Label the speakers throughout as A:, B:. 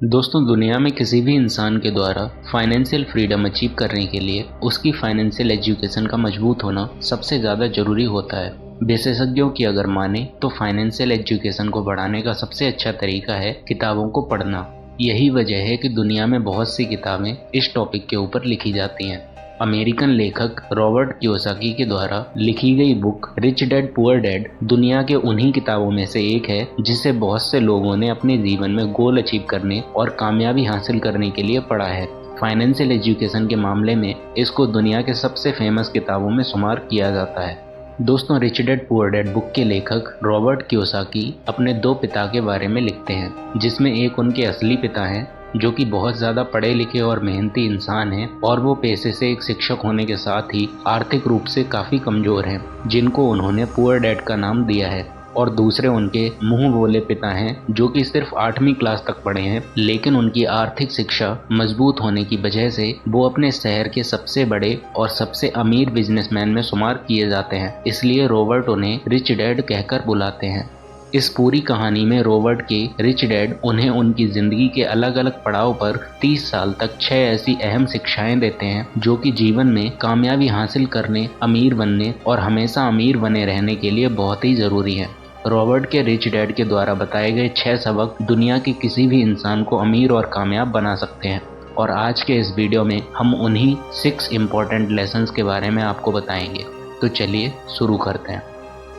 A: दोस्तों, दुनिया में किसी भी इंसान के द्वारा फाइनेंशियल फ्रीडम अचीव करने के लिए उसकी फाइनेंशियल एजुकेशन का मजबूत होना सबसे ज़्यादा ज़रूरी होता है। विशेषज्ञों की अगर माने तो फाइनेंशियल एजुकेशन को बढ़ाने का सबसे अच्छा तरीका है किताबों को पढ़ना। यही वजह है कि दुनिया में बहुत सी किताबें इस टॉपिक के ऊपर लिखी जाती हैं। अमेरिकन लेखक रॉबर्ट कियोसाकी के द्वारा लिखी गई book rich dad poor dad दुनिया के उन्हीं किताबों में से एक है जिसे बहुत से लोगों ने अपने जीवन में गोल अचीव करने और कामयाबी हासिल करने के लिए पढ़ा है। फाइनेंशियल एजुकेशन के मामले में इसको दुनिया के सबसे फेमस किताबों में शुमार किया जाता है। दोस्तों, rich dad poor dad book के लेखक रॉबर्ट कियोसाकी अपने दो पिता के बारे में लिखते हैं, जिसमें एक उनके असली पिता हैं जो कि बहुत ज़्यादा पढ़े लिखे और मेहनती इंसान हैं और वो पेशे से एक शिक्षक होने के साथ ही आर्थिक रूप से काफ़ी कमज़ोर हैं, जिनको उन्होंने पुअर डैड का नाम दिया है। और दूसरे उनके मुंह बोले पिता हैं जो कि सिर्फ 8वीं क्लास तक पढ़े हैं, लेकिन उनकी आर्थिक शिक्षा मजबूत होने की वजह से वो अपने शहर के सबसे बड़े और सबसे अमीर बिजनेसमैन में शुमार किए जाते हैं। इसलिए रॉबर्ट उन्हें रिच डैड कहकर बुलाते हैं। इस पूरी कहानी में रॉबर्ट के रिच डैड उन्हें उनकी ज़िंदगी के अलग अलग पड़ाव पर 30 साल तक 6 ऐसी अहम शिक्षाएं देते हैं जो कि जीवन में कामयाबी हासिल करने, अमीर बनने और हमेशा अमीर बने रहने के लिए बहुत ही ज़रूरी है। रॉबर्ट के रिच डैड के द्वारा बताए गए 6 सबक दुनिया के किसी भी इंसान को अमीर और कामयाब बना सकते हैं, और आज के इस वीडियो में हम उन्हीं 6 इम्पॉर्टेंट लेसन्स के बारे में आपको बताएंगे। तो चलिए शुरू करते हैं।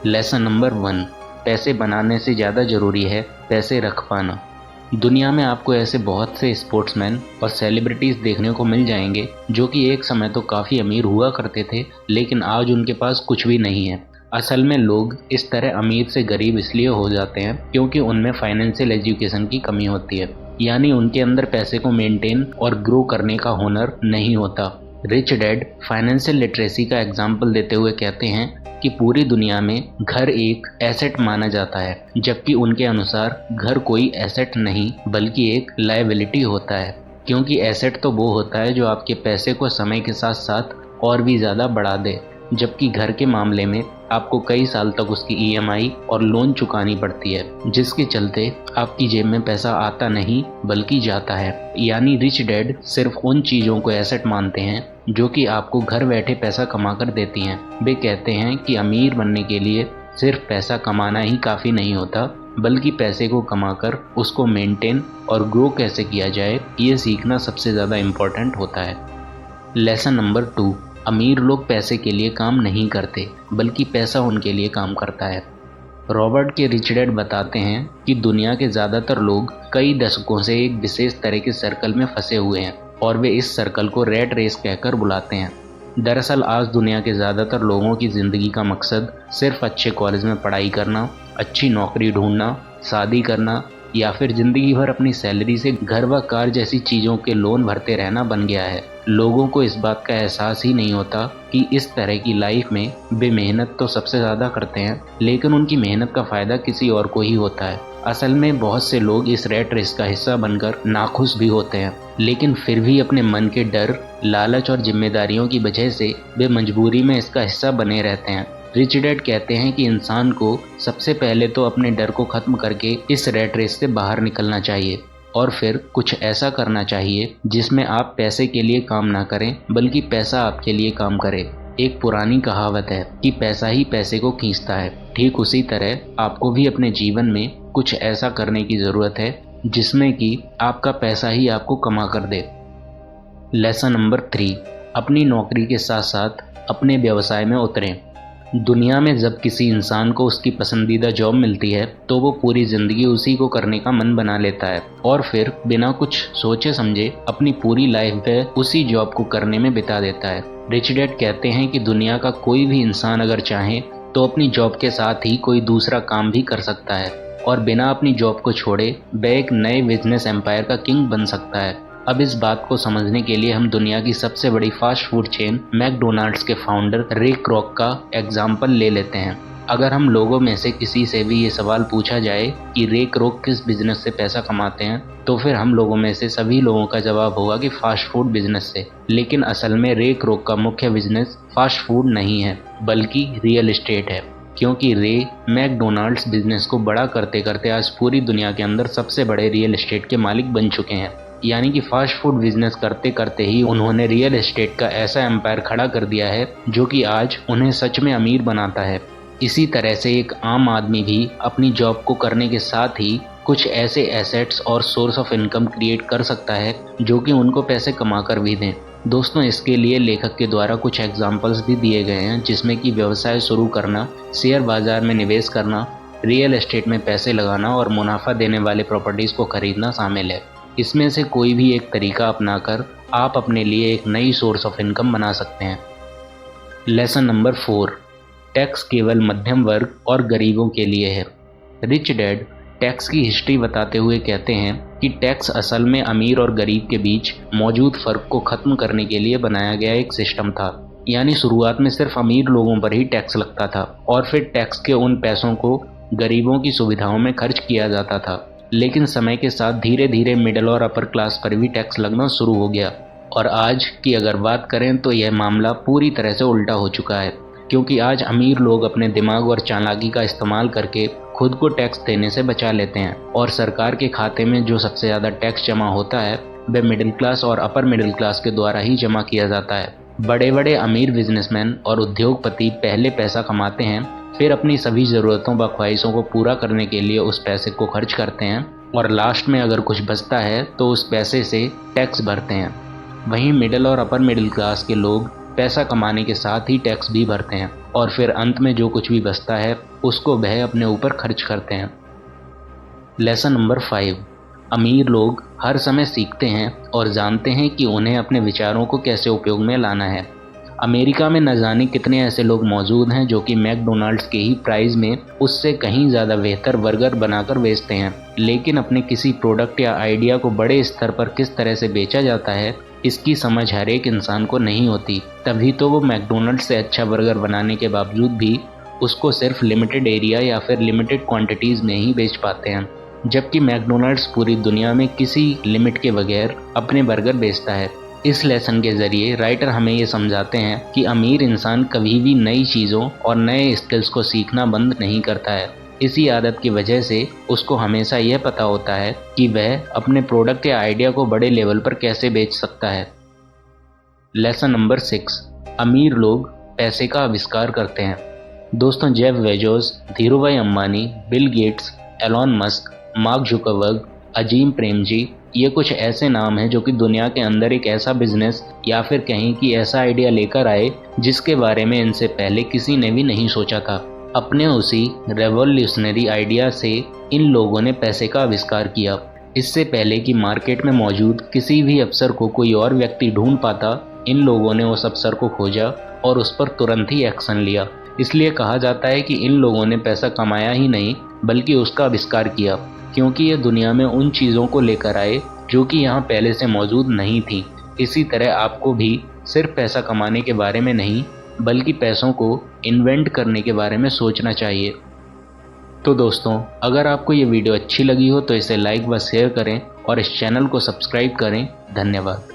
A: लेसन नंबर 1, पैसे बनाने से ज़्यादा ज़रूरी है पैसे रख पाना। दुनिया में आपको ऐसे बहुत से स्पोर्ट्समैन और सेलिब्रिटीज़ देखने को मिल जाएंगे जो कि एक समय तो काफ़ी अमीर हुआ करते थे, लेकिन आज उनके पास कुछ भी नहीं है। असल में लोग इस तरह अमीर से गरीब इसलिए हो जाते हैं क्योंकि उनमें फाइनेंशियल एजुकेशन की कमी होती है, यानी उनके अंदर पैसे को मेंटेन और ग्रो करने का हुनर नहीं होता। रिच डैड फाइनेंशियल लिटरेसी का एग्जाम्पल देते हुए कहते हैं कि पूरी दुनिया में घर एक एसेट माना जाता है, जबकि उनके अनुसार घर कोई एसेट नहीं बल्कि एक लायबिलिटी होता है, क्योंकि एसेट तो वो होता है जो आपके पैसे को समय के साथ साथ और भी ज़्यादा बढ़ा दे, जबकि घर के मामले में आपको कई साल तक उसकी ईएमआई और लोन चुकानी पड़ती है, जिसके चलते आपकी जेब में पैसा आता नहीं बल्कि जाता है। यानी रिच डैड सिर्फ उन चीज़ों को एसेट मानते हैं जो कि आपको घर बैठे पैसा कमा कर देती हैं। वे कहते हैं कि अमीर बनने के लिए सिर्फ पैसा कमाना ही काफ़ी नहीं होता, बल्कि पैसे को कमाकर उसको मेंटेन और ग्रो कैसे किया जाए ये सीखना सबसे ज़्यादा इम्पोर्टेंट होता है। लेसन नंबर 2, अमीर लोग पैसे के लिए काम नहीं करते बल्कि पैसा उनके लिए काम करता है। रॉबर्ट के रिच डैड बताते हैं कि दुनिया के ज़्यादातर लोग कई दशकों से एक विशेष तरह के सर्कल में फंसे हुए हैं और वे इस सर्कल को रैट रेस कहकर बुलाते हैं। दरअसल आज दुनिया के ज़्यादातर लोगों की ज़िंदगी का मकसद सिर्फ अच्छे कॉलेज में पढ़ाई करना, अच्छी नौकरी ढूंढना, शादी करना या फिर ज़िंदगी भर अपनी सैलरी से घर व कार जैसी चीज़ों के लोन भरते रहना बन गया है। लोगों को इस बात का एहसास ही नहीं होता कि इस तरह की लाइफ में वे मेहनत तो सबसे ज़्यादा करते हैं, लेकिन उनकी मेहनत का फ़ायदा किसी और को ही होता है। असल में बहुत से लोग इस रैट रेस का हिस्सा बनकर नाखुश भी होते हैं, लेकिन फिर भी अपने मन के डर, लालच और जिम्मेदारियों की वजह से वे मजबूरी में इसका हिस्सा बने रहते हैं। रिच डैड कहते हैं कि इंसान को सबसे पहले तो अपने डर को ख़त्म करके इस रैट रेस से बाहर निकलना चाहिए और फिर कुछ ऐसा करना चाहिए जिसमें आप पैसे के लिए काम ना करें बल्कि पैसा आपके लिए काम करे। एक पुरानी कहावत है कि पैसा ही पैसे को खींचता है। ठीक उसी तरह आपको भी अपने जीवन में कुछ ऐसा करने की ज़रूरत है जिसमें कि आपका पैसा ही आपको कमा कर दे। लेसन नंबर 3, अपनी नौकरी के साथ साथ अपने व्यवसाय में उतरें। दुनिया में जब किसी इंसान को उसकी पसंदीदा जॉब मिलती है तो वो पूरी ज़िंदगी उसी को करने का मन बना लेता है और फिर बिना कुछ सोचे समझे अपनी पूरी लाइफ में उसी जॉब को करने में बिता देता है। रिच डैड कहते हैं कि दुनिया का कोई भी इंसान अगर चाहे तो अपनी जॉब के साथ ही कोई दूसरा काम भी कर सकता है और बिना अपनी जॉब को छोड़े वह एक नए बिजनेस एम्पायर का किंग बन सकता है। अब इस बात को समझने के लिए हम दुनिया की सबसे बड़ी फास्ट फूड चेन मैकडोनाल्ड्स के फाउंडर रे क्रॉक का एग्जाम्पल ले लेते हैं। अगर हम लोगों में से किसी से भी ये सवाल पूछा जाए कि रे क्रॉक किस बिजनेस से पैसा कमाते हैं, तो फिर हम लोगों में से सभी लोगों का जवाब होगा कि फास्ट फूड बिजनेस से। लेकिन असल में रे क्रॉक का मुख्य बिजनेस फास्ट फूड नहीं है बल्कि रियल एस्टेट है। क्योंकि रे मैकडोनाल्ड्स बिजनेस को बड़ा करते करते आज पूरी दुनिया के अंदर सबसे बड़े रियल एस्टेट के मालिक बन चुके हैं। यानी कि फास्ट फूड बिजनेस करते करते ही उन्होंने रियल एस्टेट का ऐसा एम्पायर खड़ा कर दिया है जो कि आज उन्हें सच में अमीर बनाता है। इसी तरह से एक आम आदमी भी अपनी जॉब को करने के साथ ही कुछ ऐसे एसेट्स और सोर्स ऑफ इनकम क्रिएट कर सकता है जो कि उनको पैसे कमा कर भी दें। दोस्तों, इसके लिए लेखक के द्वारा कुछ एग्जाम्पल्स भी दिए गए हैं, जिसमें कि व्यवसाय शुरू करना, शेयर बाजार में निवेश करना, रियल एस्टेट में पैसे लगाना और मुनाफा देने वाले प्रॉपर्टीज़ को खरीदना शामिल है। इसमें से कोई भी एक तरीका अपनाकर आप अपने लिए एक नई सोर्स ऑफ इनकम बना सकते हैं। लेसन नंबर 4, टैक्स केवल मध्यम वर्ग और गरीबों के लिए है। रिच डैड टैक्स की हिस्ट्री बताते हुए कहते हैं कि टैक्स असल में अमीर और गरीब के बीच मौजूद फ़र्क को ख़त्म करने के लिए बनाया गया एक सिस्टम था। यानी शुरुआत में सिर्फ अमीर लोगों पर ही टैक्स लगता था और फिर टैक्स के उन पैसों को गरीबों की सुविधाओं में खर्च किया जाता था। लेकिन समय के साथ धीरे धीरे मिडिल और अपर क्लास पर भी टैक्स लगना शुरू हो गया और आज की अगर बात करें तो यह मामला पूरी तरह से उल्टा हो चुका है, क्योंकि आज अमीर लोग अपने दिमाग और चालाकी का इस्तेमाल करके खुद को टैक्स देने से बचा लेते हैं और सरकार के खाते में जो सबसे ज़्यादा टैक्स जमा होता है वह मिडिल क्लास और अपर मिडिल क्लास के द्वारा ही जमा किया जाता है। बड़े बड़े अमीर बिजनेसमैन और उद्योगपति पहले पैसा कमाते हैं, फिर अपनी सभी ज़रूरतों व ख्वाहिशों को पूरा करने के लिए उस पैसे को खर्च करते हैं और लास्ट में अगर कुछ बचता है तो उस पैसे से टैक्स भरते हैं। वहीं मिडिल और अपर मिडिल क्लास के लोग पैसा कमाने के साथ ही टैक्स भी भरते हैं और फिर अंत में जो कुछ भी बचता है उसको वह अपने ऊपर खर्च करते हैं। लेसन नंबर 5, अमीर लोग हर समय सीखते हैं और जानते हैं कि उन्हें अपने विचारों को कैसे उपयोग में लाना है। अमेरिका में न जाने कितने ऐसे लोग मौजूद हैं जो कि मैकडोनाल्ड्स के ही प्राइस में उससे कहीं ज़्यादा बेहतर बर्गर बनाकर बेचते हैं, लेकिन अपने किसी प्रोडक्ट या आइडिया को बड़े स्तर पर किस तरह से बेचा जाता है इसकी समझ हर एक इंसान को नहीं होती। तभी तो वो मैकडोनल्ड्स से अच्छा बर्गर बनाने के बावजूद भी उसको सिर्फ लिमिटेड एरिया या फिर लिमिटेड क्वांटिटीज़ में ही बेच पाते हैं, जबकि मैकडोनल्ड्स पूरी दुनिया में किसी लिमिट के बगैर अपने बर्गर बेचता है। इस लेसन के ज़रिए राइटर हमें ये समझाते हैं कि अमीर इंसान कभी भी नई चीज़ों और नए स्किल्स को सीखना बंद नहीं करता है। इसी आदत की वजह से उसको हमेशा यह पता होता है कि वह अपने प्रोडक्ट या आइडिया को बड़े लेवल पर कैसे बेच सकता है। लेसन नंबर 6, अमीर लोग पैसे का आविष्कार करते हैं। दोस्तों, Jeff Bezos, Dhirubhai Ambani, Bill Gates, Elon Musk, Mark Zuckerberg, Azim Premji, ये कुछ ऐसे नाम हैं जो कि दुनिया के अंदर एक ऐसा बिजनेस या फिर कहीं कि ऐसा आइडिया लेकर आए जिसके बारे में इनसे पहले किसी ने भी नहीं सोचा था। अपने उसी रेवोल्यूशनरी आइडिया से इन लोगों ने पैसे का आविष्कार किया। इससे पहले कि मार्केट में मौजूद किसी भी अफसर को कोई और व्यक्ति ढूंढ पाता, इन लोगों ने उस अफसर को खोजा और उस पर तुरंत ही एक्शन लिया। इसलिए कहा जाता है कि इन लोगों ने पैसा कमाया ही नहीं बल्कि उसका आविष्कार किया, क्योंकि ये दुनिया में उन चीज़ों को लेकर आए जो कि यहाँ पहले से मौजूद नहीं थी। इसी तरह आपको भी सिर्फ पैसा कमाने के बारे में नहीं बल्कि पैसों को इन्वेंट करने के बारे में सोचना चाहिए। तो दोस्तों, अगर आपको ये वीडियो अच्छी लगी हो तो इसे लाइक व शेयर करें और इस चैनल को सब्सक्राइब करें। धन्यवाद।